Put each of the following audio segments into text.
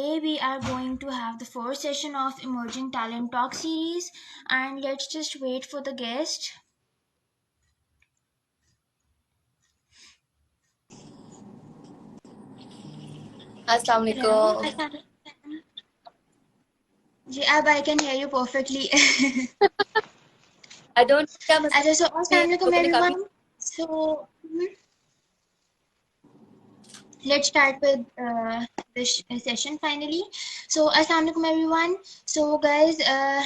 today we are going to have the first session of Emerging Talent Talk series, and let's just wait for the guest. अस्सलाम Hello. वालेकुम। जी अब I can hear you perfectly. I don't क्या मसला अच्छा, so है, Assalamualaikum लोगों ने काफी everyone. So let's start with this session finally. So Assalamualaikum everyone. So guys,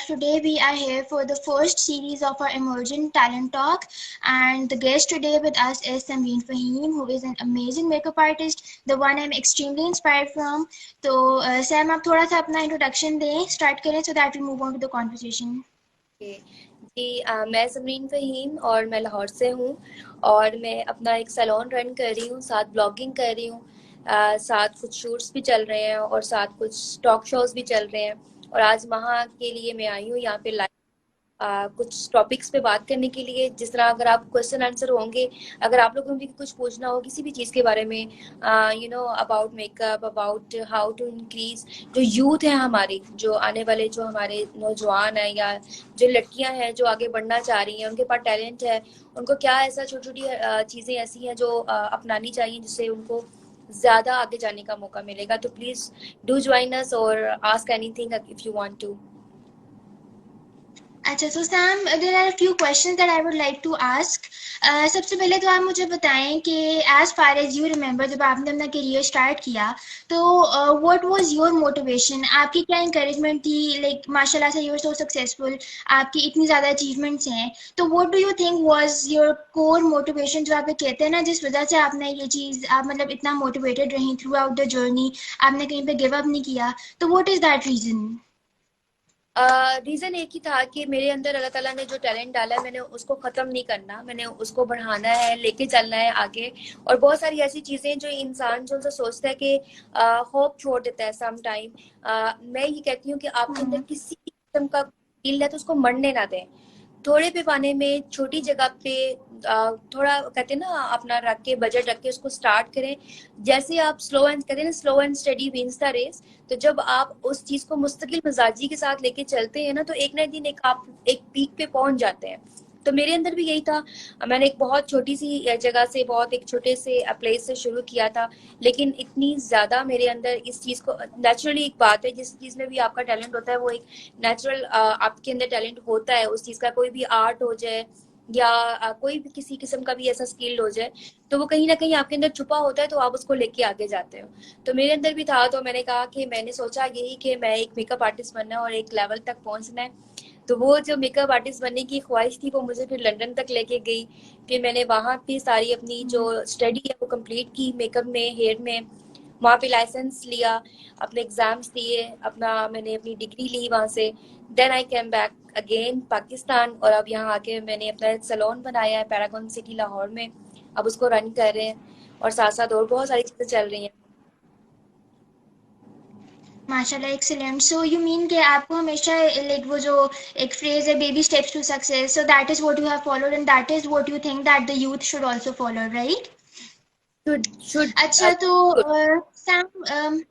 today we are here for the first series of our emerging talent talk, and the guest today with us is Samreen Fahim, who is an amazing makeup artist, the one I'm extremely inspired from. So Sam, आप थोड़ा सा अपना introduction दें, start करें so that we move on to the conversation. जी। मैं समरीन फ़हीम और मैं लाहौर से हूँ और मैं अपना एक सैलून रन कर रही हूँ, साथ ब्लॉगिंग कर रही हूँ, साथ कुछ शूट्स भी चल रहे हैं और साथ कुछ टॉक शोज भी चल रहे हैं। और आज वहाँ के लिए मैं आई हूँ यहाँ पे लाइव कुछ टॉपिक्स पे बात करने के लिए। जिस तरह अगर आप क्वेश्चन आंसर होंगे, अगर आप लोगों को भी कुछ पूछना हो किसी भी चीज़ के बारे में, about makeup, about how to increase जो यूथ है हमारी, जो आने वाले जो हमारे नौजवान हैं या जो लड़कियां हैं जो आगे बढ़ना चाह रही हैं, उनके पास टैलेंट है, उनको क्या ऐसा छोटी छोटी चीज़ें ऐसी हैं जो अपनानी चाहिए जिससे उनको ज़्यादा आगे जाने का मौका मिलेगा। तो प्लीज़ डू ज्वाइन अस और ask anything if you want to. अच्छा, so Sam, there are a few questions that I would like to ask. सबसे पहले तो आप मुझे बताएं कि as far as you remember, जब आपने अपना करियर स्टार्ट किया, तो what was your motivation? आपकी क्या encouragement थी? Like माशाल्लाह से you're so successful, आपकी इतनी ज़्यादा achievements हैं, तो what do you think was your core motivation, जो आप ये कहते हैं ना, जिस वजह से आपने ये चीज़, आप मतलब इतना motivated रही throughout the journey, आपने कहीं पे give up नहीं किया, तो what is that reason? Reason एक ही था कि मेरे अंदर अल्लाह ताला ने जो टैलेंट डाला है, मैंने उसको ख़त्म नहीं करना, मैंने उसको बढ़ाना है, लेके चलना है आगे। और बहुत सारी ऐसी चीज़ें जो इंसान जो सोचता है कि होप छोड़ देता है सम टाइम। मैं ये कहती हूँ कि आपके अंदर किसी किस्म का दिल है तो उसको मरने ना दें। थोड़े पैमाने में छोटी जगह पे थोड़ा कहते हैं ना, अपना रख के बजट रख के उसको स्टार्ट करें। जैसे आप स्लो एंड कहते हैं ना, slow and study wins the race. तो जब आप उस चीज को मुस्तकिल मिजाजी के साथ लेके चलते हैं ना, तो एक ना एक दिन एक आप एक पीक पे पहुंच जाते हैं। तो मेरे अंदर भी यही था। मैंने एक बहुत छोटी सी जगह से, बहुत एक छोटे से प्लेस से शुरू किया था, लेकिन इतनी ज्यादा मेरे अंदर इस चीज को, नेचुरली एक बात है, जिस चीज में भी आपका टैलेंट होता है वो एक नेचुरल आपके अंदर टैलेंट होता है उस चीज का। कोई भी आर्ट हो जाए या कोई भी किसी किस्म का भी ऐसा स्किल हो जाए, तो वो कहीं ना कहीं आपके अंदर छुपा होता है, तो आप उसको लेके आगे जाते हो। तो मेरे अंदर भी था, तो मैंने कहा कि मैंने सोचा यही कि मैं एक मेकअप आर्टिस्ट बनना है और एक लेवल तक पहुंचना है। तो वो जो मेकअप आर्टिस्ट बनने की ख्वाहिश थी वो मुझे फिर लंदन तक लेके गई। फिर मैंने वहाँ पे सारी अपनी जो स्टडी है वो कंप्लीट की, मेकअप में, हेयर में। वहाँ पे लाइसेंस लिया, अपने एग्जाम्स दिए, अपना मैंने अपनी डिग्री ली वहाँ से। Then I came back again Pakistan, और अब यहाँ आके मैंने अपना एक सैलून बनाया है पैरागॉन सिटी लाहौर में। अब उसको रन कर रहे हैं और साथ साथ और बहुत सारी चीजें चल रही हैं। माशाल्लाह, एक्सीलेंट. सो यू मीन कि आपको हमेशा लाइक वो जो एक फ्रेज है, baby steps to success, so that is what you have followed and that is what you think that the youth should also follow, right? Should अच्छा, तो Sam,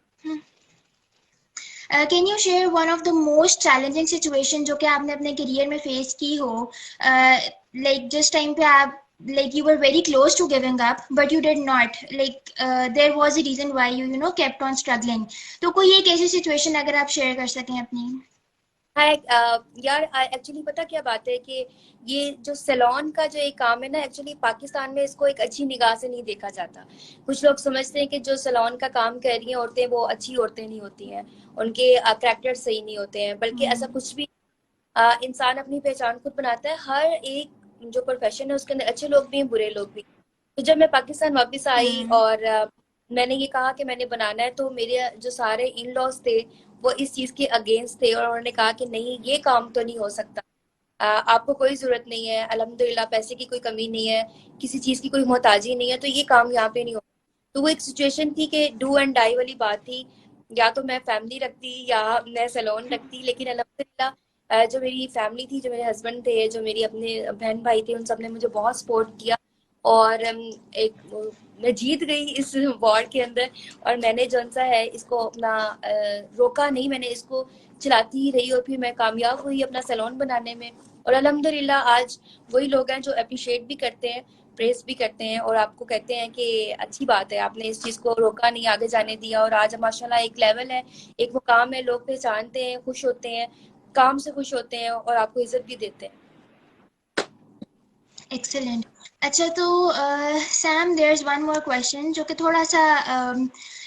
can you share one of the most challenging situation जो कि आपने अपने career में face की हो, like जिस टाइम पे आप, like you were very close to giving up but you did not, like there was a reason why you know kept on struggling. तो कोई एक ऐसी सिचुएशन अगर आप शेयर कर सकें अपनी. हाँ। यार एक्चुअली पता क्या बात है कि ये जो सैलून का जो एक काम है ना, एक्चुअली पाकिस्तान में इसको एक अच्छी निगाह से नहीं देखा जाता। कुछ लोग समझते हैं कि जो सैलून का काम कर रही हैं औरतें वो अच्छी औरतें नहीं होती हैं, उनके कैरेक्टर सही नहीं होते हैं, बल्कि ऐसा कुछ भी। इंसान अपनी पहचान खुद बनाता है। हर एक जो प्रोफेशन है उसके अंदर अच्छे लोग भी हैं, बुरे लोग भी। तो जब मैं पाकिस्तान वापस आई हम्म. और मैंने ये कहा कि मैंने बनाना है, तो मेरे जो सारे इन लॉज थे वो इस चीज के अगेंस्ट थे और उन्होंने कहा कि नहीं, ये काम तो नहीं हो सकता। आपको कोई जरूरत नहीं है, अल्हम्दुलिल्लाह पैसे की कोई कमी नहीं है, किसी चीज की कोई मोहताजी नहीं है, तो ये काम यहाँ पे नहीं हो। तो वो एक सिचुएशन थी कि डू एंड डाई वाली बात थी। या तो मैं फैमिली रखती या मैं सैलून रखती, लेकिन अल्हम्दुलिल्लाह जो मेरी फैमिली थी, जो मेरे हस्बैंड थे, जो मेरी अपने बहन भाई थे, उन सब ने मुझे बहुत सपोर्ट किया। और मैं जीत गई इस वॉर के अंदर। और मैंने जो सा है इसको अपना रोका नहीं, मैंने इसको चलाती ही रही और फिर मैं कामयाब हुई अपना सैलून बनाने में। और अल्हम्दुलिल्लाह आज वही लोग हैं जो अप्रिशिएट भी करते हैं, प्रेस भी करते हैं और आपको कहते हैं कि अच्छी बात है, आपने इस चीज को रोका नहीं, आगे जाने दिया। और आज माशाल्लाह एक लेवल है, एक मुकाम है, लोग पहचानते हैं, खुश होते हैं, काम से खुश होते हैं और आपको इज्जत भी देते हैं। एक्सेलेंट। अच्छा तो Sam, there is one more question जो कि थोड़ा सा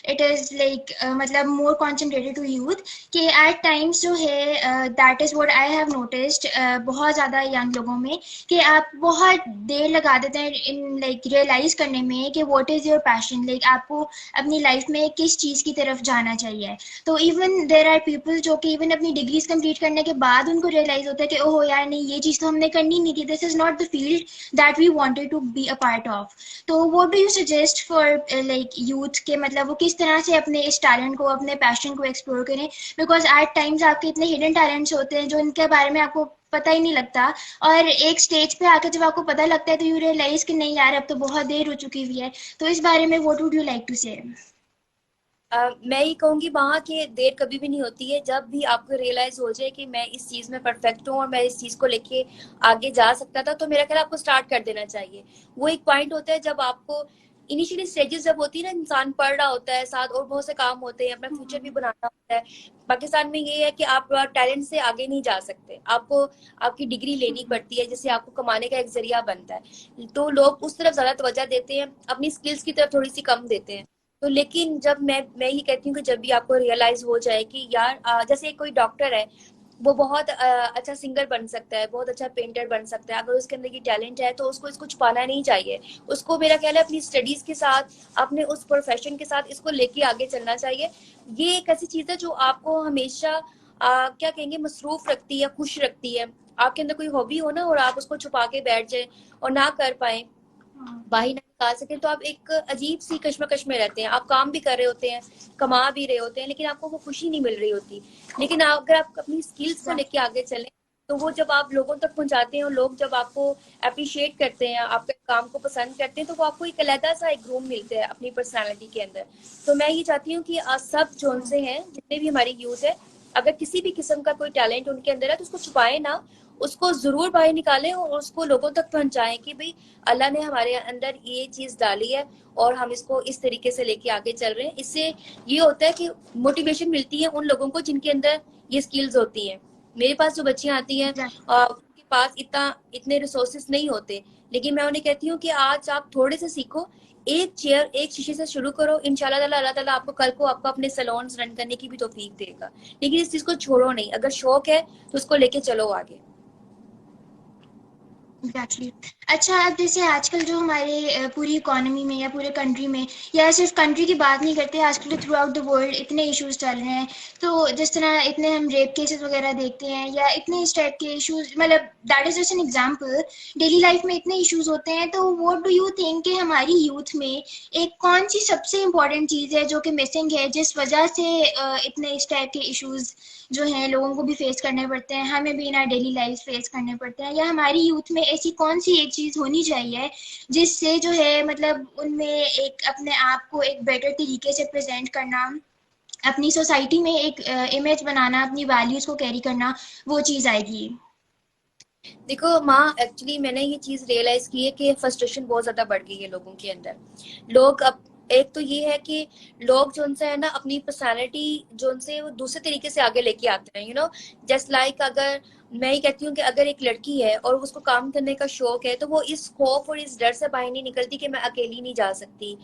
इट इज़ लाइक मतलब मोर कॉन्सेंट्रेटेड टू यूथ, कि एट टाइम्स जो है that is what I have noticed बहुत ज़्यादा यंग लोगों में, कि आप बहुत देर लगा देते हैं इन लाइक रियलाइज करने में कि what is your passion, like आपको अपनी लाइफ में किस चीज़ की तरफ जाना चाहिए। तो इवन देर आर पीपल जो कि इवन अपनी डिग्रीज कंप्लीट करने के बाद उनको रियलाइज होता है कि ओहो यार नहीं, ये चीज़ तो हमने करनी नहीं थी, this is not the field that we wanted to be a part of. तो what do you suggest for like youth के मतलब वो किस तरह से अपने इस टैलेंट को, अपने पैशन को एक्सप्लोर करें? बिकॉज एट टाइम्स आपके इतने हिडन टैलेंट्स होते हैं जो इनके बारे में आपको पता ही नहीं लगता, और एक स्टेज पे आकर जब आपको पता लगता है तो यू रियलाइज कि नहीं यार अब तो बहुत देर हो चुकी हुई है। तो इस बारे में what would you like to say? मैं ये कहूंगी वहां की देर कभी भी नहीं होती है। जब भी आपको रियलाइज हो जाए कि मैं इस चीज में परफेक्ट हूँ और मैं इस चीज को लेके आगे जा सकता था, तो मेरा ख्याल आपको स्टार्ट कर देना चाहिए। वो एक पॉइंट होता है जब आपको इनिशियली स्टेजेस जब होती है ना, इंसान पढ़ रहा होता है, साथ और बहुत से काम होते हैं, अपना फ्यूचर भी बनाना होता है। पाकिस्तान में ये है कि आप टैलेंट से आगे नहीं जा सकते, आपको आपकी डिग्री लेनी पड़ती है जिससे आपको कमाने का एक जरिया बनता है। तो लोग उस तरफ ज्यादा तवज्जो देते हैं, अपनी स्किल्स की तरफ थोड़ी सी कम देते हैं। तो लेकिन जब मैं ये कहती हूँ कि जब भी आपको रियलाइज हो जाए कि यार जैसे कोई डॉक्टर है, वो बहुत अच्छा सिंगर बन सकता है, बहुत अच्छा पेंटर बन सकता है, अगर उसके अंदर ये टैलेंट है तो उसको इसको छुपाना नहीं चाहिए। उसको मेरा ख्याल है अपनी स्टडीज के साथ, अपने उस प्रोफेशन के साथ इसको लेके आगे चलना चाहिए। ये एक ऐसी चीज है जो आपको हमेशा क्या कहेंगे मसरूफ रखती है, खुश रखती है। आपके अंदर कोई हॉबी हो ना और आप उसको छुपा के बैठ जाए और ना कर पाए, बाहर ना निकाल सके, तो आप एक अजीब सी कश्मकश में रहते हैं। आप काम भी कर रहे होते हैं, कमा भी रहे होते हैं, लेकिन आपको वो खुशी नहीं मिल रही होती। लेकिन अगर आप अपनी स्किल्स को लेके आगे चलें, तो वो जब आप लोगों तक पहुंचाते हैं और लोग जब आपको अप्रिशिएट करते हैं, आपके काम को पसंद करते हैं, तो वो आपको एक अलग सा एक रूम मिलता है अपनी पर्सनालिटी के अंदर। तो मैं ये चाहती हूँ कि सब जोन से हैं, जितने भी हमारी यूथ है, अगर किसी भी किस्म का कोई टैलेंट उनके अंदर है तो उसको छुपाए ना, उसको जरूर बाहर निकालें और उसको लोगों तक पहुंचाएं कि भाई अल्लाह ने हमारे अंदर ये चीज डाली है और हम इसको इस तरीके से लेके आगे चल रहे हैं। इससे ये होता है कि मोटिवेशन मिलती है उन लोगों को जिनके अंदर ये स्किल्स होती हैं। मेरे पास जो बच्चियां आती हैं उनके पास इतने रिसोर्सेस नहीं होते, लेकिन मैं उन्हें कहती हूँ कि आज आप थोड़े से सीखो, एक चेयर एक शीशे से शुरू करो, इंशाल्लाह ताला अल्लाह ताला आपको कल को आपको अपने सैलून्स रन करने की भी तौफीक देगा। लेकिन इस चीज को छोड़ो नहीं, अगर शौक है तो उसको लेके चलो आगे। एग्जैक्टली। अच्छा, अब जैसे आजकल जो हमारे पूरी इकोनॉमी में या पूरे कंट्री में, या सिर्फ कंट्री की बात नहीं करते, आजकल तो थ्रू आउट द वर्ल्ड इतने इश्यूज चल रहे हैं। तो जिस तरह इतने हम रेप केसेस वगैरह देखते हैं या इतने इस टाइप के इश्यूज, मतलब that is just an example, daily life में इतने इश्यूज होते हैं। तो व्हाट डू यू थिंक कि हमारी यूथ में एक कौन सी सबसे इम्पोर्टेंट चीज़ है जो कि मिसिंग है, जिस वजह से इतने इस टाइप के इश्यूज जो हैं लोगों को भी फेस करने पड़ते हैं, हमें भी इन आर डेली लाइफ फेस करने पड़ते हैं? या हमारी यूथ में ऐसी कौन सी एक चीज़ होनी चाहिए जिससे जो है मतलब उनमें एक अपने आप को एक बेटर तरीके से प्रेजेंट करना, अपनी सोसाइटी में एक इमेज बनाना, अपनी वैल्यूज को कैरी करना, वो चीज़ आएगी? देखो माँ, एक्चुअली मैंने ये चीज रियलाइज की है कि फ्रस्ट्रेशन बहुत ज्यादा बढ़ गई है लोगों के अंदर। लोग अब एक तो ये है कि लोग जो उनसे है ना अपनी पर्सनालिटी जो उनसे वो दूसरे तरीके से आगे लेके आते हैं, जस्ट लाइक अगर मैं ये कहती हूँ कि अगर एक लड़की है और उसको काम करने का शौक है, तो वो इस खौफ और इस डर से बाहर नहीं निकलती कि मैं अकेली नहीं जा सकती,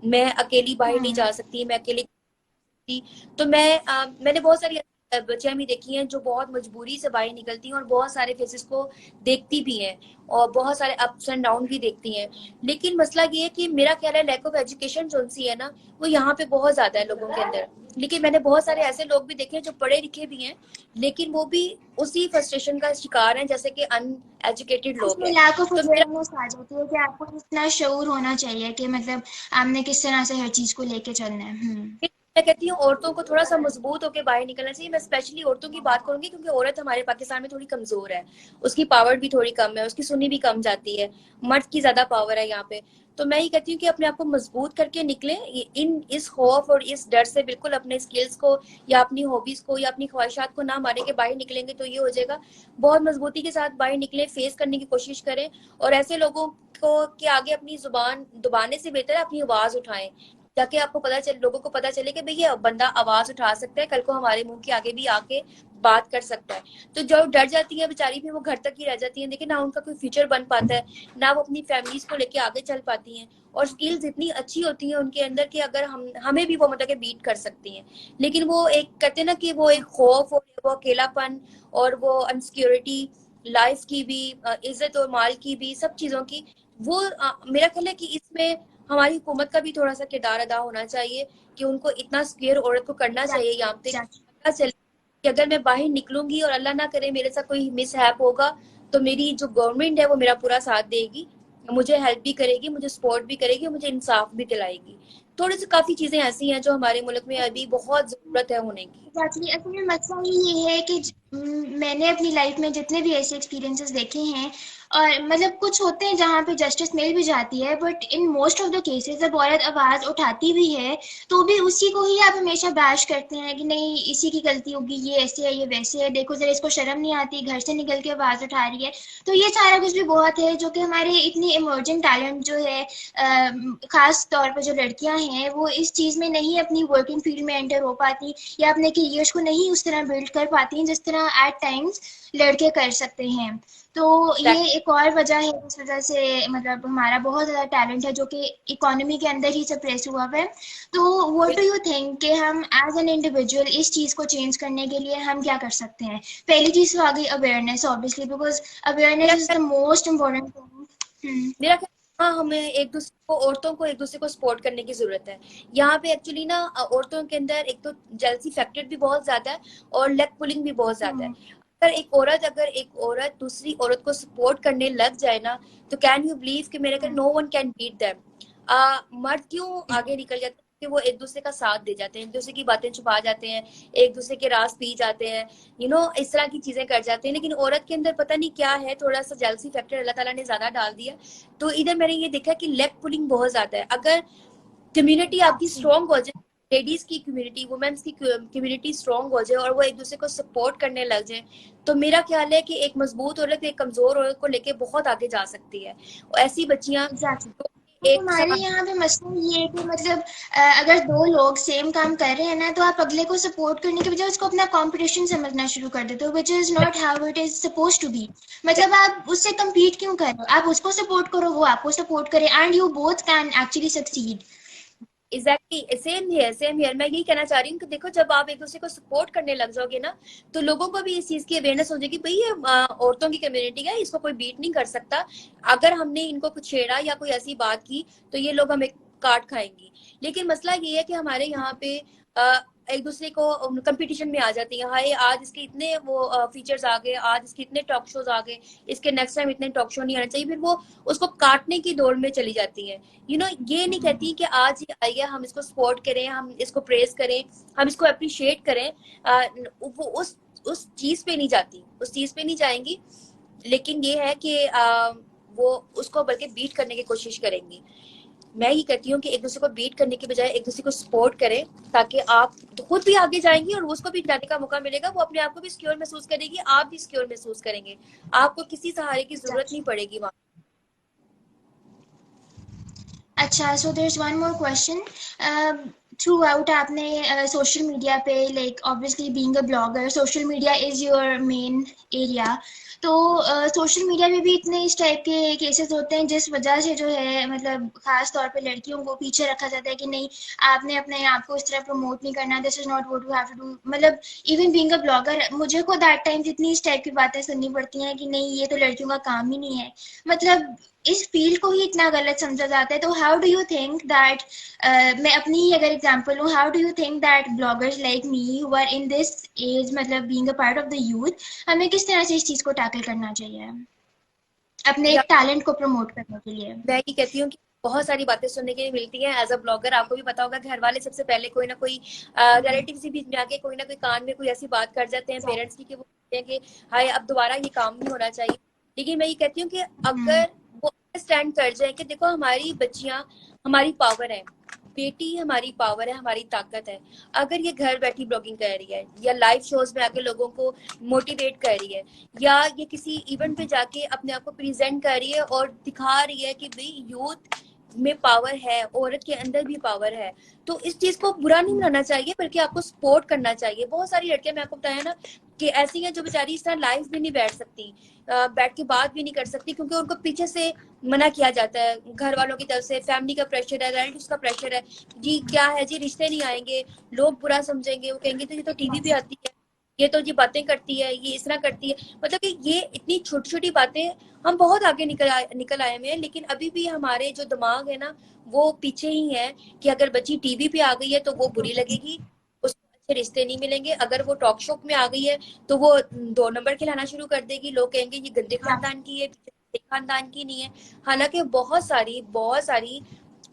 मैं अकेली बाहर नहीं जा सकती, मैं अकेली थी। तो मैंने बहुत सारी बच्चियां भी देखी हैं जो बहुत मजबूरी से बाहर निकलती हैं और बहुत सारे फेसेस को देखती भी हैं और बहुत सारे अप्स एंड डाउन भी देखती हैं। लेकिन मसला ये है कि मेरा ख्याल है लैक ऑफ एजुकेशन जो सी है ना, वो यहाँ पे बहुत ज्यादा है लोगों के अंदर। लेकिन मैंने बहुत सारे ऐसे लोग भी देखे हैं जो पढ़े लिखे भी हैं, लेकिन वो भी उसी फ्रस्ट्रेशन का शिकार हैं जैसे कि अनएजुकेटेड लोग उसमें हैं। लैक ऑफ तो मेरा अवेयरनेस आ जाती है कि आपको इतना शऊर होना चाहिए कि मतलब आपने किस तरह से हर चीज को लेके चलना है। मैं कहती हूँ औरतों को थोड़ा सा मजबूत होकर बाहर निकलना चाहिए। मैं स्पेशली औरतों की बात करूंगी क्योंकि औरत हमारे पाकिस्तान में थोड़ी कमजोर है, उसकी पावर भी थोड़ी कम है, उसकी सुनी भी कम जाती है, मर्द की ज्यादा पावर है यहाँ पे। तो मैं ये कहती हूँ कि अपने आप को मजबूत करके निकले, इन इस खौफ और इस डर से बिल्कुल अपने स्किल्स को या अपनी हॉबीज को या अपनी ख्वाहिशात को ना मारे के बाहर निकलेंगे तो ये हो जाएगा। बहुत मजबूती के साथ बाहर निकले, फेस करने की कोशिश करें, और ऐसे लोगों को के आगे अपनी जुबान दबाने से बेहतर है अपनी आवाज उठाएं, ताकि आपको पता चले, लोगों को पता चले कि भाई ये बंदा आवाज उठा सकता है, कल को हमारे मुंह के आगे भी आके बात कर सकता है। तो जो डर जाती है बेचारी, फिर वो घर तक ही रह जाती है, लेकिन ना उनका कोई फ्यूचर बन पाता है, ना वो अपनी फैमिलीज को लेके आगे चल पाती हैं। और स्किल्स इतनी अच्छी होती हैं उनके अंदर कि अगर हमें भी वो मतलब कि बीट कर सकती हैं, लेकिन वो एक कहते हैं ना कि वो एक खौफ और वो अकेलापन और वो अनसिक्योरिटी, लाइफ की भी, इज्जत और माल की भी, सब चीजों की, वो मेरा ख्याल है कि इसमें हमारी हुकूमत का भी थोड़ा सा किरदार अदा होना चाहिए कि उनको इतना स्क्योर औरत को करना चाहिए यहाँ पे, पता चले कि अगर मैं बाहर निकलूंगी और अल्लाह ना करे मेरे साथ कोई मिसहैप होगा, तो मेरी जो गवर्नमेंट है वो मेरा पूरा साथ देगी, मुझे हेल्प भी करेगी, मुझे सपोर्ट भी करेगी, मुझे इंसाफ भी दिलाएगी। थोड़ी सी काफी चीजें ऐसी हैं जो हमारे मुल्क में अभी बहुत जरूरत है होने की। एग्जैक्टली, असल में मसला ये है कि मैंने अपनी लाइफ में जितने भी ऐसे एक्सपीरियंसेस देखे हैं, और मतलब कुछ होते हैं जहाँ पे जस्टिस मिल भी जाती है, but in most of the cases जब औरत आवाज उठाती भी है तो भी उसी को ही आप हमेशा बैश करते हैं कि नहीं इसी की गलती होगी, ये ऐसे है ये वैसे है, देखो जरा इसको शर्म नहीं आती, घर से निकल के आवाज उठा रही है। तो ये सारा कुछ भी बहुत है जो कि हमारे इतनी इमर्जिंग टैलेंट जो है, खास तौर पर जो लड़कियां हैं वो इस चीज में नहीं अपनी वर्किंग फील्ड में एंटर हो पाती, या अपने करियर्स को नहीं उस तरह बिल्ड कर पाती हैं जिस तरह एट टाइम्स लड़के कर सकते हैं। तो ये एक और वजह है जिस वजह से मतलब हमारा बहुत ज़्यादा टैलेंट है जो कि इकोनॉमी के अंदर ही सप्रेस हुआ है। तो व्हाट डू यू थिंक कि हम एज एन इंडिविजुअल इस चीज़ को चेंज करने के लिए हम क्या कर सकते हैं? पहली चीज़ तो आ गई awareness, obviously, because awareness is the most important thing. मेरा ख्याल, हाँ, हमें एक दूसरे को, औरतों को एक दूसरे को सपोर्ट करने की जरूरत है। यहाँ पे एक्चुअली ना औरतों के अंदर एक तो जेलसी फैक्टर भी बहुत ज्यादा है और लेग पुलिंग भी बहुत ज्यादा है। अगर एक औरत दूसरी औरत को सपोर्ट करने लग जाए ना, तो कैन यू बिलीव कि मेरे ख्याल no one can beat them. मर्द क्यों आगे निकल जाते हैं कि वो एक दूसरे का साथ दे जाते हैं, एक दूसरे की बातें छुपा जाते हैं, एक दूसरे के राज पी जाते हैं, इस तरह की चीजें कर जाते हैं। लेकिन औरत के अंदर पता नहीं क्या है, थोड़ा सा जेलसी फैक्टर अल्लाह ताला ने ज्यादा डाल दिया। तो इधर मैंने ये देखा कि लेग पुलिंग बहुत ज्यादा है। अगर कम्युनिटी आपकी स्ट्रॉन्ग हो जाए, लेडीज की कम्युनिटी, वुमेन्स की कम्युनिटी स्ट्रॉन्ग हो जाए और वो एक दूसरे को सपोर्ट करने लग जाए, तो मेरा ख्याल है कि एक मजबूत औरत एक कमजोर औरत को लेके बहुत आगे जा सकती है। ऐसी बच्चियां एक हमारे यहाँ पे मसला ये है कि मतलब अगर दो लोग सेम काम कर रहे हैं ना, तो आप अगले को सपोर्ट करने के बजाय उसको अपना कंपटीशन समझना शुरू कर देते हो, which is not how it is suppose to be. मतलब आप उससे कम्पीट क्यों कर रहे हो? आप उसको सपोर्ट करो, वो आपको सपोर्ट करे, and you both can actually succeed. Exactly same here, same here. मैं यही कहना चाह रही हूँ कि देखो, जब आप एक दूसरे को सपोर्ट करने लग जाओगे ना, तो लोगों को भी इस चीज की अवेयरनेस हो जाएगी, भाई ये औरतों की कम्युनिटी है, इसको कोई बीट नहीं कर सकता। अगर हमने इनको कुछ छेड़ा या कोई ऐसी बात की तो ये लोग हमें काट खाएंगी। लेकिन मसला ये है कि हमारे यहाँ पे एक दूसरे को कंपटीशन में आ जाती है। हाय, आज इसके इतने वो फीचर्स आ गए, आज इसके इतने टॉक शोज आ गए, इसके नेक्स्ट टाइम इतने टॉक शो नहीं आना चाहिए, फिर वो उसको काटने की दौड़ में चली जाती है। ये नहीं कहती कि आज ये आई है, हम इसको सपोर्ट करें, हम इसको प्रेज करें, हम इसको अप्रिशिएट करें। वो उस चीज पे नहीं जाती, उस चीज पे नहीं जाएंगी। लेकिन ये है कि वो उसको बल्कि बीट करने की कोशिश करेंगी। मैं ये कहती हूँ कि एक दूसरे को बीट करने के बजाय एक दूसरे को सपोर्ट करें, ताकि आप खुद भी आगे जाएंगी और उसको भी जाने का मौका मिलेगा, वो अपने आप को भी सिक्योर महसूस करेगी, आप भी सिक्योर महसूस करेंगे, आपको किसी सहारे की जरूरत नहीं पड़ेगी वहां। अच्छा, so there is one more question. Throughout आपने सोशल मीडिया पे, like obviously being a blogger, social media is your main area. तो सोशल मीडिया में भी इतने इस टाइप के केसेस होते हैं जिस वजह से जो है मतलब खास तौर पे लड़कियों को पीछे रखा जाता है कि नहीं, आपने अपने आप को इस तरह प्रमोट नहीं करना, this is not what you have to do. मतलब इवन बीइंग अ ब्लॉगर मुझे खुद एट टाइम्स इतनी इस टाइप की बातें सुननी पड़ती हैं कि नहीं ये तो लड़कियों का काम ही नहीं है। मतलब इस फील्ड को ही इतना गलत समझा जाता है। तो how do you think that, मैं अपनी ही अगर एग्जांपल लूँ, how do you think that bloggers like me who are in this age, मतलब being a part of the youth, हमें किस तरह से इस चीज को टैकल करना चाहिए अपने एक टैलेंट को प्रमोट करने के लिए? मैं ये कहती हूँ कि बहुत सारी बातें सुनने के लिए मिलती हैं एज अ ब्लॉगर। आपको भी पता होगा घर वाले सबसे पहले कोई ना कोई रिलेटिव के बीच में आके कोई ना कोई कान में कोई ऐसी बात कर जाते हैं पेरेंट्स की कि वो कहते हैं कि हाय अब दोबारा ये काम नहीं होना चाहिए। लेकिन मैं ये कहती हूँ कि अगर वो स्टैंड कर जाए कि देखो हमारी बच्चियां हमारी पावर है, बेटी हमारी पावर है, हमारी ताकत है। अगर ये घर बैठी ब्लॉगिंग कर रही है या लाइव शोज में आके लोगों को मोटिवेट कर रही है या ये किसी इवेंट पे जाके अपने आप को प्रेजेंट कर रही है और दिखा रही है कि भाई यूथ में पावर है, औरत के अंदर भी पावर है, तो इस चीज को बुरा नहीं मनाना चाहिए बल्कि आपको सपोर्ट करना चाहिए। बहुत सारी लड़कियां मैं आपको बताया ना कि ऐसी हैं जो बेचारी इस तरह लाइव भी नहीं बैठ सकती, बैठ के बात भी नहीं कर सकती क्योंकि उनको पीछे से मना किया जाता है घर वालों की तरफ से, फैमिली का प्रेशर है, रिलेटिव्स का प्रेशर है, जी क्या है जी रिश्ते नहीं आएंगे, लोग बुरा समझेंगे, वो कहेंगे तो ये तो टीवी पे आती है, ये तो जी बातें करती है, ये इस तरह करती है। मतलब कि ये इतनी छोटी छोटी बातें, हम बहुत आगे निकल आए हुए हैं लेकिन अभी भी हमारे जो दिमाग है ना वो पीछे ही है कि अगर बच्ची टीवी पे आ गई है तो वो बुरी लगेगी, उसको अच्छे रिश्ते नहीं मिलेंगे। अगर वो टॉक शो में आ गई है तो वो 2 नंबर खिलाना शुरू कर देगी, लोग कहेंगे ये गंदे खानदान की है, खानदान की नहीं है। हालांकि बहुत सारी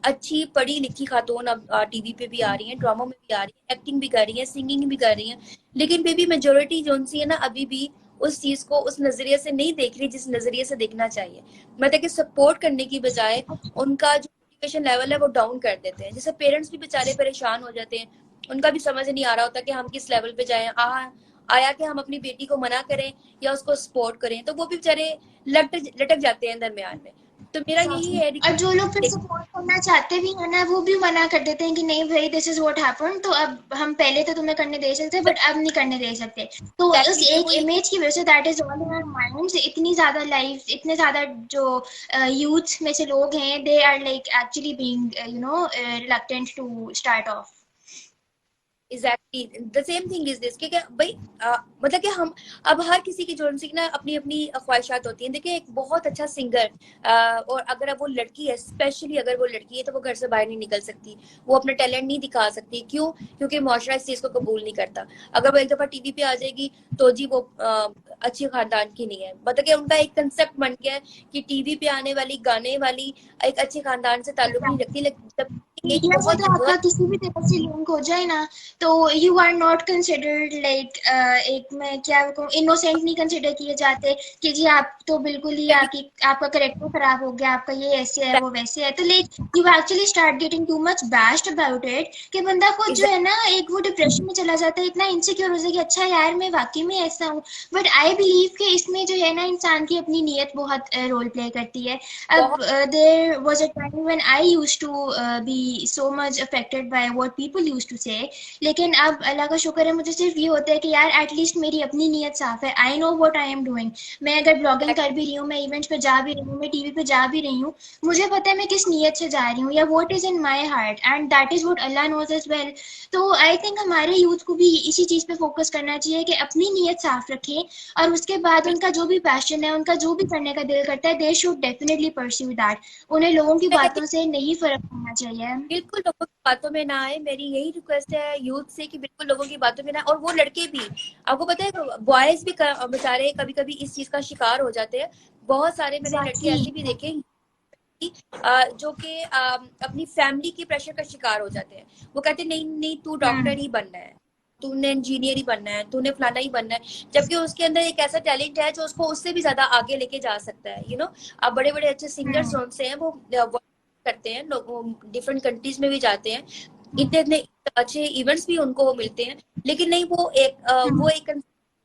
अच्छी पढ़ी लिखी खातून अब टीवी पे भी आ रही हैं, ड्रामों में भी आ रही हैं, एक्टिंग भी कर रही हैं, सिंगिंग भी कर रही हैं। लेकिन बेबी मेजोरिटी जो सी है ना अभी भी उस चीज को उस नजरिए से नहीं देख रही जिस नजरिए से देखना चाहिए। मतलब कि सपोर्ट करने की बजाय उनका जो मोटिवेशन लेवल है वो डाउन कर देते हैं। जैसे पेरेंट्स भी बेचारे परेशान हो जाते हैं, उनका भी समझ नहीं आ रहा होता कि हम किस लेवल पे जाएं। आया कि हम अपनी बेटी को मना करें या उसको सपोर्ट करें, तो वो भी बेचारे लटक लटक जाते हैं दरमियान में। तो मेरा यही है और जो लोग फिर सपोर्ट करना चाहते भी है ना वो भी मना कर देते हैं कि नहीं भाई दिस इज व्हाट हैपन, तो अब हम पहले तो तुम्हें करने दे सकते बट अब नहीं करने दे सकते। तो उस एग्जैक्टली मैं एक वही इमेज की वजह से that is all in our minds, इतनी ज्यादा लाइफ इतने ज्यादा जो यूथ में से लोग हैं they are like actually being reluctant to start off. Exactly the same thing is this कि भाई मतलब कि हम अब हर किसी की जो सी ना अपनी अपनी ख्वाहिशात होती हैं। देखिए एक बहुत अच्छा सिंगर और अगर अब वो लड़की है, स्पेशली अगर वो लड़की है तो वो घर से बाहर नहीं निकल सकती, वो अपना टैलेंट नहीं दिखा सकती। क्यों? क्योंकि मुआशरा इस चीज को कबूल नहीं करता। अगर वो एक दफा टीवी पे आ जाएगी तो जी वो अच्छी खानदान की नहीं है। मतलब कि उनका एक कंसेप्ट बन गया है कि टीवी पे आने वाली गाने वाली एक अच्छे खानदान से ताल्लुक नहीं रखती। एक मीडिया से बहुत तो आपका किसी भी तरह से लिंक हो जाए ना तो you are not considered like एक मैं क्या कहूँ इनोसेंट नहीं कंसिडर किए जाते कि जी आप तो बिल्कुल ही आपकी आपका करेक्टर खराब हो गया, आपका ये ऐसे है वो वैसे है। तो like you actually start getting too much bashed about it कि बंदा खुद जो है ना एक वो डिप्रेशन में चला जाता है, इतना इनसिक्योर हो जाता है कि अच्छा यार मैं वाकई में ऐसा हूँ। बट आई बिलीव कि इसमें जो है ना इंसान की अपनी नीयत बहुत रोल प्ले करती है। अब बहुत there was a time when I used to be so much affected by what people used to say, लेकिन अब अल्लाह का शुक्र है मुझे सिर्फ ये होता है कि यार एटलीस्ट मेरी अपनी नीयत साफ है, I know what I am doing. मैं अगर ब्लॉगिंग कर भी रही हूँ, मैं इवेंट्स पे जा भी रही हूँ, मैं टीवी पे जा भी रही हूँ, मुझे पता है मैं किस नीयत से जा रही हूँ या what is in my heart and that is what Allah knows as well. तो आई थिंक हमारे यूथ को भी इसी चीज पे फोकस करना चाहिए कि अपनी नीयत साफ रखें और उसके बाद उनका जो भी पैशन है, उनका जो भी करने का दिल करता है, they should definitely pursue that. उन्हें लोगों की मैं कहती बातों से नहीं फर्क पड़ना चाहिए। बिल्कुल लोगों की बातों में ना आए। मेरी यही रिक्वेस्ट है यूथ से कि बिल्कुल लोगों की बातों में ना, और वो लड़के भी। आपको पता है बॉयज भी बेचारे कभी कभी इस चीज का शिकार हो जाते हैं। बहुत सारे मैंने लड़के एग्जैक्टली। ऐसे भी देखे हैं जो कि अपनी फैमिली के प्रेशर का शिकार हो जाते हैं। वो कहते हैं नहीं नहीं तू डॉक्टर ही बनना है, तूने इंजीनियर ही बनना है, तूने फलाना ही बनना है, जबकि उसके अंदर एक ऐसा टैलेंट है जो उसको उससे भी ज्यादा आगे लेके जा सकता है। अब बड़े बड़े अच्छे सिंगर्स जो से हैं वो work करते हैं, लोग डिफरेंट कंट्रीज में भी जाते हैं, इतने इतने अच्छे इवेंट्स भी उनको मिलते हैं। लेकिन नहीं वो एक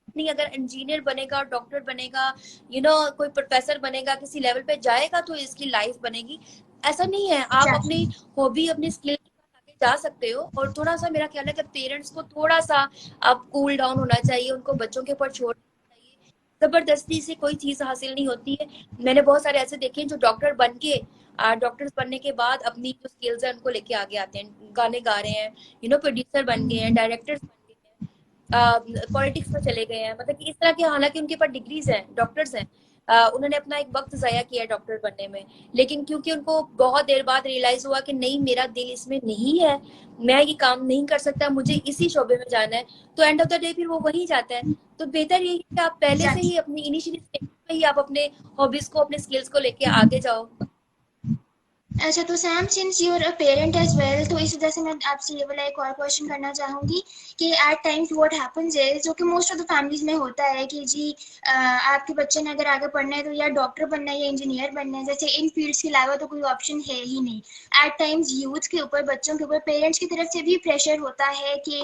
नहीं, अगर इंजीनियर बनेगा, डॉक्टर बनेगा, कोई प्रोफेसर बनेगा, किसी लेवल पे जाएगा तो इसकी लाइफ बनेगी, ऐसा नहीं है। आप अपनी एग्जैक्टली। हॉबी अपनी स्किल के साथ आगे जा सकते हो। और थोड़ा सा मेरा ख्याल है कि पेरेंट्स को थोड़ा सा अब कूल डाउन होना चाहिए, उनको बच्चों के ऊपर छोड़ना चाहिए। जबरदस्ती से कोई चीज हासिल नहीं होती है। मैंने बहुत सारे ऐसे देखे हैं जो डॉक्टर्स बनने के बाद अपनी जो स्किल्स है उनको लेके आगे आते हैं, गाने गा रहे हैं, प्रोड्यूसर बन गए हैं, डायरेक्टर्स बन गए हैं, पॉलिटिक्स में चले गए हैं। मतलब कि इस तरह के, हालांकि उनके पास डिग्रीज हैं, डॉक्टर्स हैं, उन्होंने अपना एक वक्त जाया किया डॉक्टर बनने में, लेकिन क्योंकि उनको बहुत देर बाद रियलाइज हुआ कि नहीं मेरा दिल इसमें नहीं है, मैं ये काम नहीं कर सकता, मुझे इसी शोबे में जाना है, तो एंड ऑफ द डे फिर वो वहीं जाता है। तो बेहतर यही है कि आप पहले से ही एग्जैक्टली। अपनी इनिशियली स्टेज में ही आप अपने हॉबीज को, अपने स्किल्स को लेके आगे जाओ। अच्छा, तो Sam, since you are a parent as well, तो इस वजह से मैं आपसे ये वाला एक और क्वेश्चन करना चाहूंगी कि at times what happens is, जो कि मोस्ट ऑफ द फैमिलीज में होता है कि जी आपके बच्चे ने अगर आगे पढ़ना है तो या डॉक्टर बनना है या इंजीनियर बनना है, जैसे इन फील्ड्स के अलावा तो कोई ऑप्शन है ही नहीं। एट टाइम्स यूथ के ऊपर, बच्चों के ऊपर पेरेंट्स की तरफ से भी प्रेशर होता है कि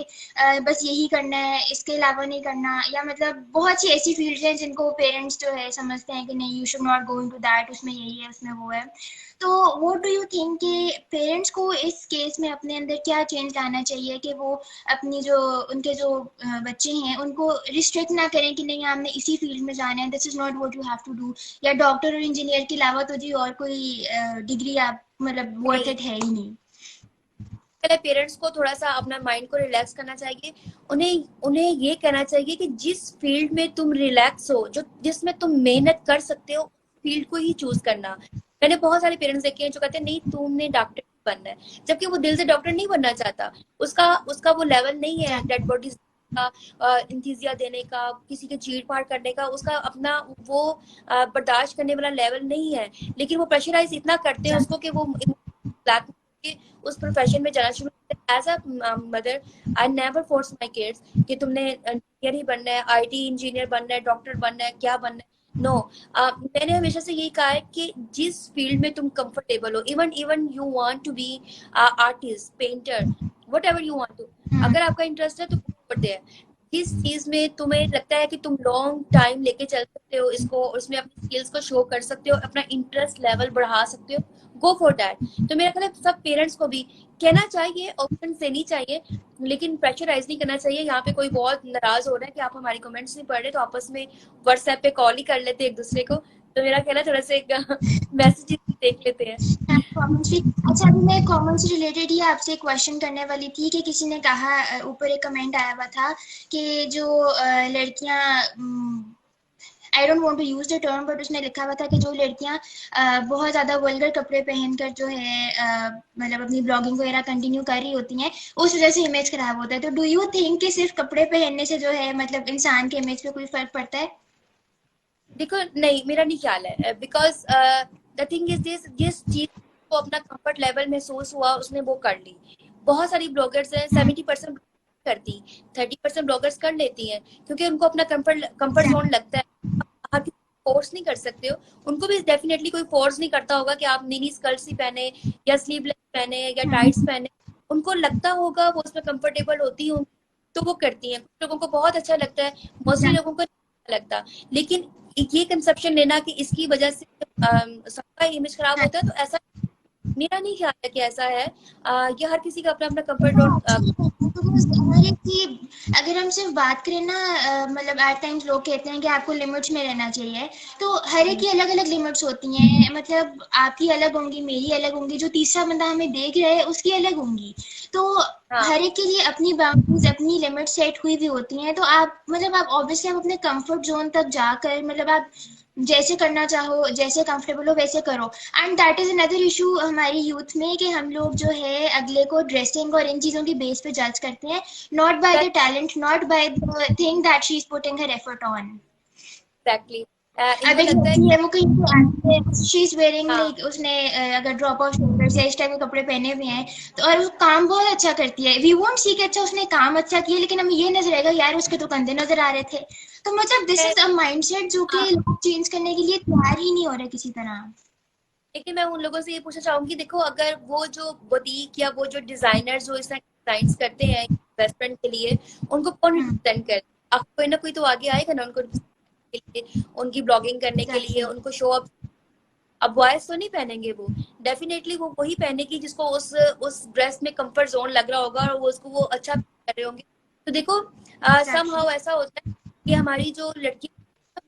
बस यही करना है, इसके अलावा नहीं करना, या मतलब बहुत सी ऐसी फील्ड्स हैं जिनको पेरेंट्स जो है समझते हैं कि नहीं, you should not go into that, उसमें यही है, उसमें वो है। तो व्हाट डू यू थिंक कि पेरेंट्स को इस केस में अपने अंदर क्या चेंज लाना चाहिए कि वो अपनी जो उनके जो बच्चे हैं उनको रिस्ट्रिक्ट ना करें कि नहीं आपने इसी फील्ड में जाना है, this is not what you have to do, या डॉक्टर और इंजीनियर के अलावा तो जी और कोई डिग्री आप मतलब वर्थ नहीं, इट है ही नहीं। पहले पेरेंट्स को थोड़ा सा अपना माइंड को रिलैक्स करना चाहिए। उन्हें उन्हें ये कहना चाहिए कि जिस फील्ड में तुम रिलैक्स हो, जो जिसमें तुम मेहनत कर सकते हो, फील्ड को ही चूज करना। मैंने बहुत सारे पेरेंट्स देखे हैं जो कहते हैं नहीं तुमने डॉक्टर बनना है, जबकि वो दिल से डॉक्टर नहीं बनना चाहता। उसका उसका वो लेवल नहीं है डेड बॉडी का, इंतजिया देने का, किसी के चीड़ फाड़ करने का, उसका अपना वो बर्दाश्त करने वाला लेवल नहीं है। लेकिन वो प्रेशराइज इतना करते हैं उसको कि वो ब्लैक उस प्रोफेशन में जाना शुरू किया। As a mother, I never force my kids कि तुमने इंजीनियर ही बनना है, आईटी इंजीनियर बनना है, डॉक्टर बनना है, क्या बनना है। नो मैंने हमेशा से यही कहा है कि जिस फील्ड में तुम कंफर्टेबल हो, even even you want to be artist, painter, whatever you want to, अगर आपका इंटरेस्ट है तो करते हैं। जिस चीज में तुम्हें लगता है कि तुम लॉन्ग टाइम लेके चल सकते हो इसको, और उसमें अपनी स्किल्स को शो कर सकते हो, अपना इंटरेस्ट लेवल बढ़ा सकते हो, गो फॉर दैट। तो मेरा ख्याल है सब पेरेंट्स को भी कहना चाहिए, ऑप्शन देनी चाहिए, लेकिन प्रेशराइज नहीं करना चाहिए। यहाँ पे कोई बहुत नाराज हो रहा है कि आप हमारी कमेंट्स नहीं पढ़ रहे, तो आपस में व्हाट्सएप पे कॉल ही कर लेते एक दूसरे को। तो मेरा कहना थोड़ा सा एक मैसेज देख लेते हैं। अच्छा, अभी मैं कॉमन से रिलेटेड ही आपसे क्वेश्चन करने वाली थी कि किसी ने कहा, ऊपर एक कमेंट आया हुआ था कि जो लड़कियां, I don't want to use the term, but उसने लिखा हुआ था कि जो लड़कियां बहुत ज्यादा वल्गर कपड़े पहनकर जो है मतलब अपनी ब्लॉगिंग वगैरह कंटिन्यू कर रही होती हैं, उस वजह से इमेज खराब होता है। तो डू यू थिंक कि सिर्फ कपड़े पहनने से जो है मतलब इंसान के इमेज पे कोई फर्क पड़ता है? देखो नहीं, मेरा नहीं ख्याल है, because the thing is this, जिस चीज को अपना कंफर्ट लेवल महसूस हुआ उसने वो कर ली। बहुत सारी ब्लॉगर्स हैं, हम्म, 70% करती, 30% ब्लॉगर्स कर लेती हैं क्योंकि उनको अपना कंफर्ट जोन एग्जैक्टली। लगता है। आप फोर्स नहीं कर सकते हो। उनको भी डेफिनेटली कोई फोर्स नहीं करता होगा कि आप मिनी स्कर्ट्स ही पहने या स्लीवलेस पहने या टाइट्स पहने। उनको लगता होगा, वो उसमें कंफर्टेबल होती होंगी, तो वो करती हैं। कुछ लोगों को बहुत अच्छा लगता है, मोस्टली लोगों को नहीं अच्छा लगता। लेकिन ये कंसेप्शन लेना कि इसकी वजह से सबका इमेज खराब होता है, तो ऐसा मेरा नहीं ख्याल है कि ऐसा है। ये हर किसी का अपना अपना कंफर्ट जोन। हर एक की, अगर हम सिर्फ बात करें ना, मतलब एट टाइम्स लोग कहते हैं कि आपको लिमिट्स में रहना चाहिए, तो हर एक की अलग अलग लिमिट्स होती हैं, मतलब आपकी अलग होंगी, मेरी अलग होंगी, जो तीसरा बंदा हमें देख रहा है उसकी अलग होंगी। तो हाँ, हर एक के लिए अपनी बाउंड्रीज, अपनी लिमिट सेट हुई भी होती हैं, तो आप मतलब आप ऑब्वियसली आप अपने कंफर्ट जोन तक जाकर मतलब आप जैसे करना चाहो, जैसे कंफर्टेबल हो वैसे करो। And that is another issue हमारी यूथ में कि हम लोग जो है अगले को ड्रेसिंग और इन चीजों की बेस पे जज करते हैं, not by the talent, not by the thing that she is putting her effort on. Exactly. अब इनको एक लगता है लड़की कि है, वो कहीं पे आती है, शी इज वेयरिंग हाँ, लाइक, उसने अगर ड्रॉप ऑफ शोल्डर्स या इस टाइप के कपड़े पहने हुए हैं, तो और वो काम बहुत अच्छा करती है, वी वोंट सी कि अच्छा उसने काम अच्छा किया, लेकिन हमें ये नजर आएगा यार उसके तो कंधे नजर आ रहे थे। तो मतलब दिस मैं इज अ माइंडसेट जो कि हाँ, लोग चेंज करने के लिए तैयार ही नहीं हो रहे किसी तरह। लेकिन मैं उन लोगों से ये पूछना चाहूंगी, देखो अगर वो जो बुटीक या वो जो डिजाइनर जो इस तरह डिजाइन करते हैं वेस्टर्न के लिए, उनको कौन हम्म, रिप्रेजेंट करे? अब कोई ना कोई तो आगे आएगा ना उनको represent के लिए, उनकी ब्लॉगिंग करने के लिए, एग्जैक्टली। उनको शो अप। अब बॉयज तो नहीं पहनेंगे वो, डेफिनेटली वो वही पहनेगी जिसको उस ड्रेस में कंफर्ट जोन लग रहा होगा और वो उसको वो अच्छा कर रहे होंगे। तो देखो सम एग्जैक्टली। हाउ ऐसा होता है कि हमारी जो लड़की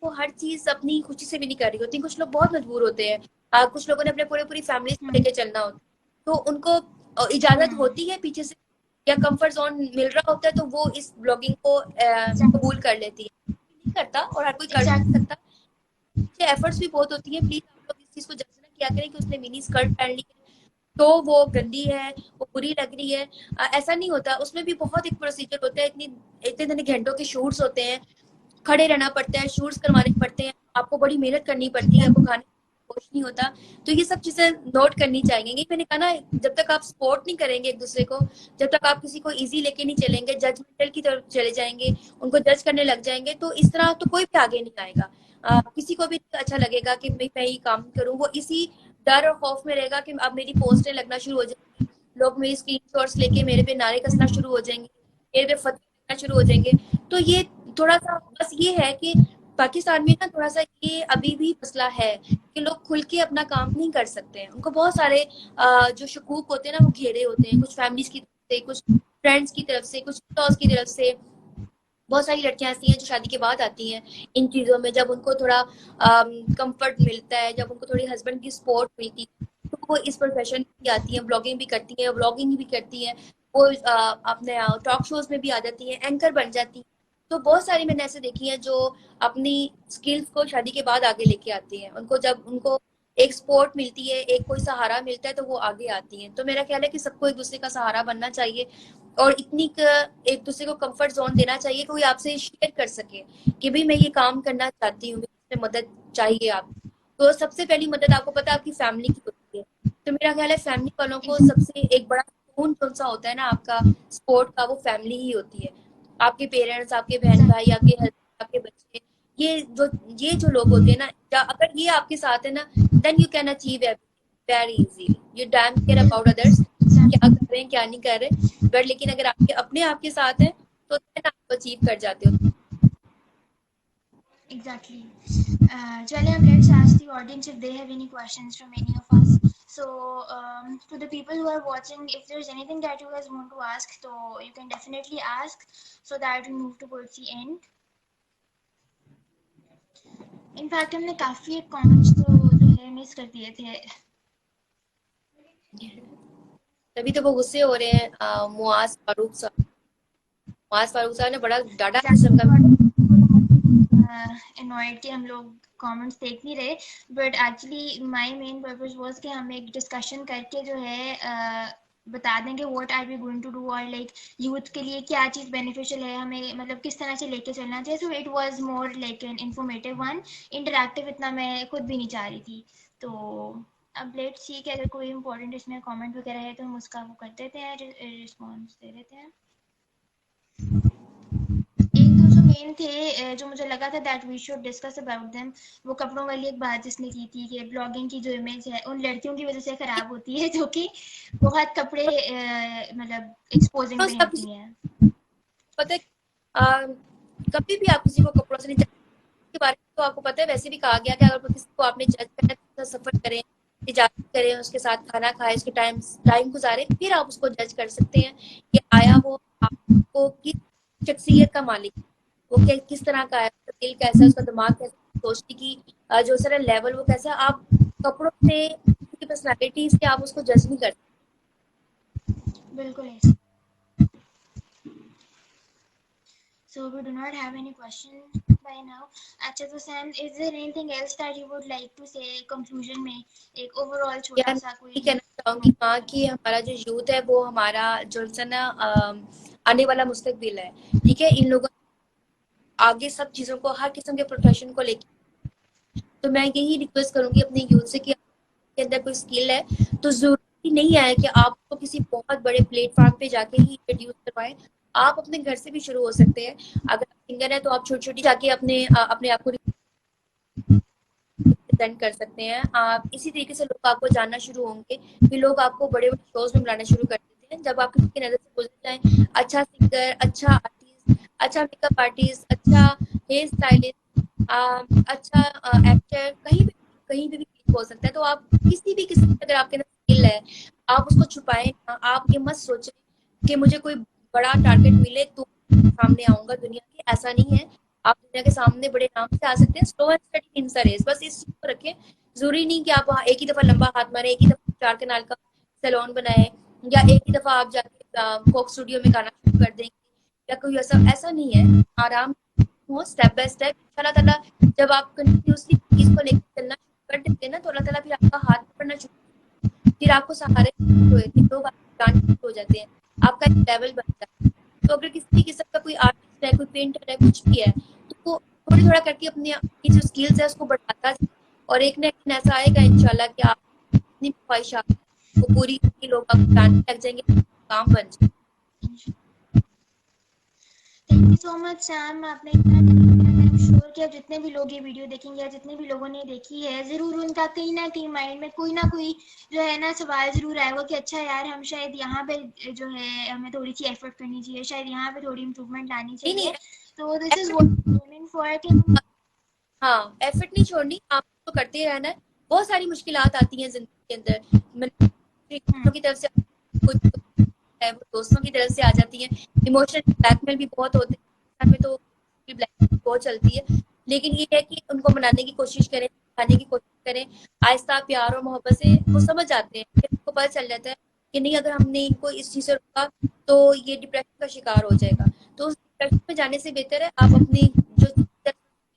वो हर चीज अपनी खुशी से भी नहीं कर रही होती। कुछ लोग बहुत मजबूर होते हैं, कुछ लोगों ने अपने पूरे पूरी फैमिली को लेके चलना होता है, तो उनको इजाजत होती है पीछे से, या कंफर्ट जोन मिल रहा होता है तो वो इस ब्लॉगिंग को कबूल कर लेती है। नहीं करता और हर कोई कर भी नहीं एग्जैक्टली। सकता। एफर्ट्स भी बहुत होती है। प्लीज आप लोग इस चीज को जज ना किया करें कि उसने मिनी स्कर्ट पहन ली है तो वो गंदी है, वो बुरी लग रही है। ऐसा नहीं होता, उसमें भी बहुत एक प्रोसीजर होता है, इतनी इतने इतने घंटों के शूट्स होते हैं, खड़े रहना पड़ता है, शूट्स करवाने पड़ते हैं, आपको बड़ी मेहनत करनी पड़ती है, आपको खाने होश नहीं होता। तो ये सब चीजें नोट करनी चाहिए। मैंने कहा ना, जब तक आप सपोर्ट नहीं करेंगे एक दूसरे को, जब तक आप किसी को इजी लेके नहीं चलेंगे, जजमेंटल की तरफ चले जाएंगे, उनको जज करने लग जाएंगे, तो इस तरह तो कोई भी आगे नहीं आएगा। किसी को भी अच्छा लगेगा कि मैं ये काम करूँ, वो इसी डर और खौफ में रहेगा कि अब मेरी पोस्टें लगना शुरू हो जाएंगी, लोग मेरी स्क्रीनशॉट्स लेके मेरे पे नारे कसना शुरू हो जाएंगे, मेरे पे फतवे करना शुरू हो जाएंगे। तो ये थोड़ा सा बस ये है कि पाकिस्तान में ना थोड़ा सा ये अभी भी मसला है कि लोग खुल के अपना काम नहीं कर सकते हैं। उनको बहुत सारे जो शकूक होते हैं ना, वो घेरे होते हैं, कुछ फैमिलीज की तरफ से, कुछ फ्रेंड्स की तरफ से, कुछ लॉज की तरफ से। बहुत सारी लड़कियां ऐसी हैं जो शादी के बाद आती हैं इन चीज़ों में, जब उनको थोड़ा कंफर्ट मिलता है, जब उनको थोड़ी हस्बैंड की सपोर्ट मिलती है, तो वो इस प्रोफेशन में आती हैं, ब्लॉगिंग भी करती हैं, व्लॉगिंग भी करती हैं, वो अपने टॉक शोज में भी आ जाती हैं, एंकर बन जाती हैं। तो बहुत सारी मैंने ऐसे देखी हैं जो अपनी स्किल्स को शादी के बाद आगे लेके आती हैं। उनको जब उनको एक सपोर्ट मिलती है, एक कोई सहारा मिलता है, तो वो आगे आती हैं। तो मेरा ख्याल है कि सबको एक दूसरे का सहारा बनना चाहिए और एक दूसरे को कंफर्ट जोन देना चाहिए, कोई आपसे शेयर कर सके कि भाई मैं ये काम करना चाहती हूँ, मुझे मदद चाहिए आप। तो सबसे पहली मदद आपको पता है आपकी फैमिली की होती है। तो मेरा ख्याल है फैमिली वालों को सबसे एक बड़ा सुकून कौन सा होता है ना आपका सपोर्ट का, वो फैमिली ही होती है। आपके पेरेंट्स, आपके बहन भाई, आपके हस्बैंड, आपके बच्चे, ये जो लोग होते हैं ना, अगर ये आपके साथ है ना, then you can achieve everything very easily. You damn care about others, क्या कर रहे हैं क्या नहीं कर रहे, बट लेकिन अगर आपके अपने आपके साथ हैं तो देन आप अचीव कर जाते हो। Exactly. Chalia, let's ask the audience if they have any questions from any of us. So, to the people who are watching, if there's anything that you guys want to ask, so you can definitely ask so that we move towards the end. In fact, हमने काफी comments तो जो है miss कर दिए थे। तभी तो वो गुस्से हो रहे हैं मुआज फारूक साहब ने बड़ा डाटा किस्म का annoyed कि हम लोग कमेंट्स देख नहीं रहे, but actually my main purpose was कि हम एक डिस्कशन करके जो है बता देंगे what are we going to do, और लाइक यूथ के लिए क्या चीज़ बेनिफिशियल है, हमें मतलब किस तरह से लेके चलना चाहिए। So it was more like an informative one, interactive इतना मैं खुद भी नहीं चाह रही थी। तो अब लेट्स सी कि अगर कोई इंपॉर्टेंट इसमें कमेंट वगैरह है तो हम उसका वो कर देते हैं, रिस्पॉन्स दे देते हैं। एक दो जो मेन थे जो मुझे लगा था that we should discuss about them, वो कपड़ों वाली एक बात जिसने की थी कि ब्लॉगिंग की जो इमेज है उन लड़कियों की वजह से खराब होती है जो कि बहुत कपड़े मतलब एक्सपोजिंग तो सब पहनती हैं। पता है कभी भी आप किसी को कपड़ों से नहीं के बारे में तो आपको पता है वैसे भी कहा गया कि अगर किसी को आपने जज करना है तो सफर करें, तिजारत करें, उसके साथ खाना खाएं, उसके टाइम गुजारें, फिर आप उसको जज कर सकते हैं कि आया वो आपको किस शख्सियत का मालिक, वो किस तरह का है, उसका दिल कैसा है, उसका दिमाग कैसा है, सोचने की जो सारा लेवल वो कैसा है। आप कपड़ों से, किसी की पर्सनैलिटी से आप उसको जज नहीं कर सकते। बिल्कुल ऐसा। So we do not have any question by now. अच्छा तो Sam, is there anything else that you would like to say conclusion में, एक overall छोटा सा कोई कहना चाहूंगी हाँ कि हमारा जो यूथ है वो हमारा जो ना आने वाला मुस्तकबिल है। ठीक है, इन लोगों आगे सब चीजों को, हर किस्म के प्रोफेशन को लेके, तो मैं यही रिक्वेस्ट करूंगी अपने यूथ से कि आपके अंदर कोई स्किल है तो जरूरी नहीं है कि आपको किसी बहुत बड़े प्लेटफॉर्म पे जाके ही इंट्रोड्यूस करवाएं। आप अपने घर से भी शुरू हो सकते हैं। अगर आप सिंगर है तो आप छोटी छोटी जाके अपने आप को प्रेजेंट कर सकते हैं। आप इसी तरीके से लोग आपको जानना शुरू होंगे, फिर लोग आपको बड़े बड़े शोज में बुलाना शुरू कर देते हैं। जब आप किसी की नजर से गुजर जाए, अच्छा सिंगर, अच्छा आर्टिस्ट, अच्छा मेकअप आर्टिस्ट, अच्छा हेयर स्टाइलिस्ट, अच्छा एक्टर, कहीं भी हो सकता है। तो आप किसी भी किस्म की अगर आपके अंदर स्किल है, आप उसको छुपाएं ना। आप ये मत सोचें कि मुझे कोई बड़ा टारगेट मिले तो सामने आऊंगा दुनिया के, ऐसा नहीं है। आप दुनिया के सामने बड़े नाम से आ सकते हैं। Slow and study wins the race, बस इस चीज को रखें। जरूरी नहीं कि आप एक ही दफा लंबा हाथ मारे, एक ही दफा चार कनाल का सैलून बनाए, या एक ही दफा आप जाके कोक स्टूडियो में गाना शुरू कर देंगे, या कोई ऐसा नहीं है। आराम हो, स्टेप बाय स्टेप। इंशाल्लाह ताला जब आप कंटिन्यूसली चीज को लेकर चलना शुरू कर देते हैं ना, तो अल्लाह ताला फिर आपका हाथ पकड़ना शुरू, फिर आपको सहारे लोग हो जाते हैं, आपका एक लेवल बनता है। तो अगर किसी किस्म का कोई आर्टिस्ट है, कोई पेंटर है, कुछ भी है, तो थोड़ा थोड़ा करके अपनी जो स्किल्स है उसको बढ़ाता जाए, और एक ना एक दिन ऐसा आएगा इंशाल्लाह कि आप अपनी ख्वाहिशात वो पूरी करके लोग आपको जानने लग जाएंगे, काम बन जाए। Thank you so much Sam, आपने इतना आई एम श्योर कि अब जितने भी लोग ये वीडियो देखेंगे या जितने भी लोगों ने देखी है, ज़रूर उनका कहीं ना कहीं माइंड में कोई ना कोई जो है ना सवाल ज़रूर आएगा कि अच्छा यार, हम शायद यहाँ पे जो है हमें थोड़ी सी एफर्ट करनी चाहिए, शायद यहाँ पे थोड़ी इम्प्रूवमेंट लानी नहीं नहीं, चाहिए। तो this is what aiming for कि हाँ, एफर्ट नहीं छोड़नी, आप तो करते ही रहना है। बहुत सारी मुश्किलात आती हैं जिंदगी के अंदर, की तरफ से कुछ है, वो दोस्तों की तरफ से आ जाती है, इमोशनल ब्लैकमेल भी बहुत होते हैं में, तो ब्लैकमेल बहुत चलती है। लेकिन ये है कि उनको मनाने की कोशिश करें, सिखाने की कोशिश करें, आहिस्ता प्यार और मोहब्बत से वो समझ जाते हैं, फिर उनको पता चल जाता है कि नहीं, अगर हमने इनको इस चीज से रोका तो ये डिप्रेशन का शिकार हो जाएगा। तो उस डिप्रेशन में जाने से बेहतर है आप अपनी जो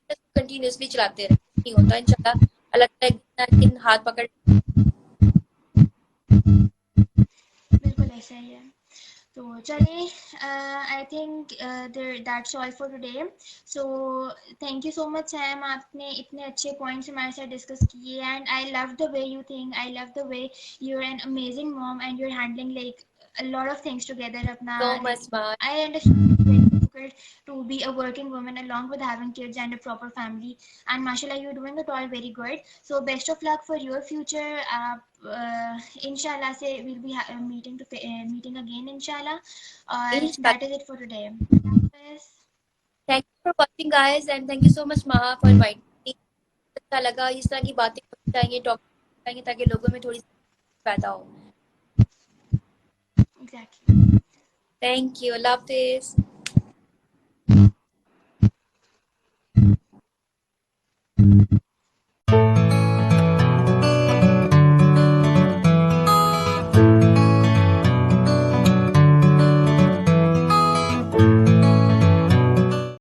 कंटिन्यूअसली चलाते रहे, नहीं होता इंशाल्लाह, अल्लाह ताला एक दिन ना एक दिन हाथ पकड़। बिल्कुल ऐसा ही है। तो चलिए, I think that's all for today. So thank you so much Sam, आपने इतने अच्छे पॉइंट्स हमारे साथ डिस्कस किए, and I love the way you think, I love the way you are an amazing mom and you are handling like a lot of things together अपना, so like much माँ। I understand it's very difficult to be a working woman along with having kids and a proper family, and mashallah you're doing it all very good. So best of luck for your future. Inshallah say we'll be meeting again inshallah. And that is it for today. Yes. Thank you for watching guys, and thank you so much महा for inviting me. अच्छा लगा, इस तरह की बातें होनी चाहिए, topic चाहिए, ताकि लोगों में थोड़ी सी पैदा हो। Exactly. Thank you, Allah Hafiz.